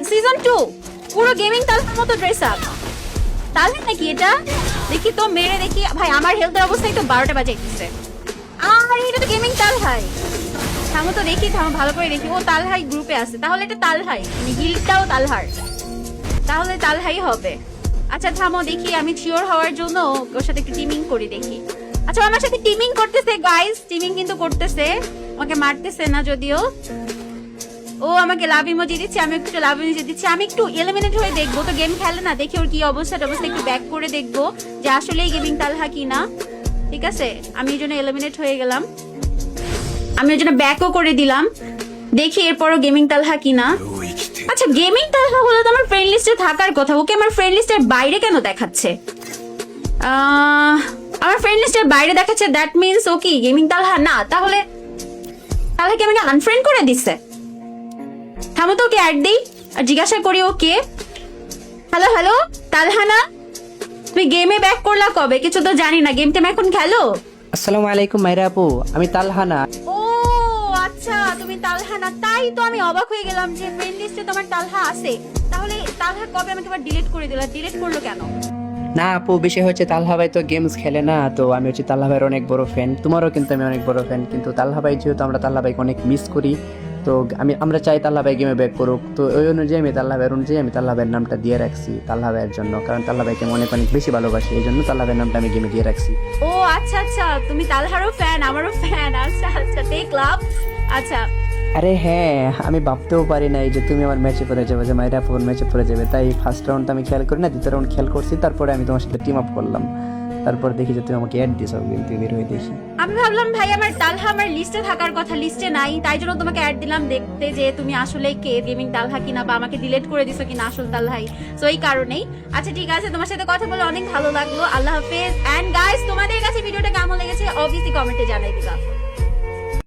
Season 2 পুরো gaming তালহার মতো dress up. তালহা নাকি এটা? দেখি তো মেরে দেখি। ভাই আমার হেলথের অবস্থাই তো 12টা বাজাইতেছে। আর এটা তো গেমিং তালহাই। থামো তো দেখি, থামো ভালো করে দেখি। ও তালহাই গ্রুপে আছে, তাহলে এটা তালহাই, মানে গিল্ডটাও তালহার, তাহলে তালহাই হবে। আচ্ছা থামো দেখি, আমি শিওর হওয়ার জন্য ওর সাথে একটু টিমিং করি দেখি। আচ্ছা আমার সাথে টিমিং করতেছে গাইস, টিমিং কিন্তু করতেছে, আমাকে মারতেছে না যদিও। ও আমাকে লাভ ইমোজি দিচ্ছে, আমি একটু লাভ ইমোজি দিচ্ছি। আমি একটু এলিমিনেট হয়ে দেখবো, তো গেম খেলে না, দেখি ওর কি অবস্থা একটু ব্যাক করে দেখবো যে আসলেই গেমিং তালহা কিনা। ঠিক আছে, আমি এই জন্য এলিমিনেট হয়ে গেলাম, আমি ওই জন্য ব্যাকও করে দিলাম। দেখি এরপরও গেমিং তালহা কিনা। আচ্ছা গেমিং তালহা হলো তো আমার ফ্রেন্ড লিস্টে থাকার কথা, ওকে আমার ফ্রেন্ড লিস্টের বাইরে কেন দেখাচ্ছে? আমার ফ্রেন্ড লিস্টের বাইরে দেখাচ্ছে, দ্যাট মিন্স ও কি গেমিং তালহা না? তাহলে তালহা কি আমাকে আনফ্রেন্ড করে দিচ্ছে? থামো তো ওকে অ্যাড দিই আর জিজ্ঞাসা করি ওকে। হ্যালো হ্যালো তালহা না? তুমি গেমে ব্যাক করলা কবে? কিছু তো জানি না, গেম টেম এখন খেলো? আসসালামু আলাইকুম মাইরা আপু, আমি তালহা না। ও আচ্ছা তুমি তালহা না, তাই তো আমি অবাক হয়ে গেলাম যে ফ্রেন্ড লিস্টে তোমার তালহা আছে। তাহলে তালহা কবে আমাকে আবার ডিলিট করে দিলা? ডিলিট করলো কেন? না আপু, বিষয় হচ্ছে তালহা ভাই তো গেমস খেলে না, তো আমি হচ্ছে তালহা ভাইয়ের অনেক বড় ফ্যান, তোমারও কিন্তু আমি অনেক বড় ফ্যান, কিন্তু তালহা ভাই যেহেতু আমরা তালহা ভাইকে অনেক মিস করি, তো আমরা চাই তালহা ভাই গেমে ব্যাক করুক, তো ওই অনুযায়ী আমি তালহা ভাইয়ের নামটা দিয়ে রাখছি তালহা ভাইয়ের জন্য, কারণ তালহা ভাইকে আমি অনেক অনেক বেশি ভালোবাসি, এই জন্য তালহা ভাইয়ের নামটা আমি গেমে দিয়ে রাখছি। ও আচ্ছা আচ্ছা, তুমি তালহারও ফ্যান, আমারও ফ্যান। আচ্ছা আচ্ছা দেখলাম। আচ্ছা আরে হ্যাঁ, আমি ভাবতেও পারি নাই যে তুমি আমার ম্যাচে পড়ে যাবে, যে মাইরা আপুর ম্যাচে পড়ে যাবে, তাই ফার্স্ট রাউন্ড আমি খেয়াল করি না, দ্বিতীয় রাউন্ড খেয়াল করছি, তারপরে আমি তোমার সাথে টিম আপ করলাম, তারপর দেখি যে তুমি আমাকে অ্যাড দিছো, কিন্তু বের হয়ে দেখি আমি ভাবলাম ভাই আমার তালহা আমার লিস্টে থাকার কথা, লিস্টে নাই, তাই জন্য তোমাকে অ্যাড দিলাম দেখতে যে তুমি আসলে কে গেমিং তালহা কিনা, বা আমাকে ডিলিট করে দিছো কিনা আসল তালহাই, সো এই কারণেই। আচ্ছা ঠিক আছে, তোমার সাথে কথা বলে অনেক ভালো লাগলো। আল্লাহ হাফেজ। এন্ড গাইস তোমাদের কাছে ভিডিওটা কেমন লেগেছে অবভিয়াসলি কমেন্টে জানাই দিবা।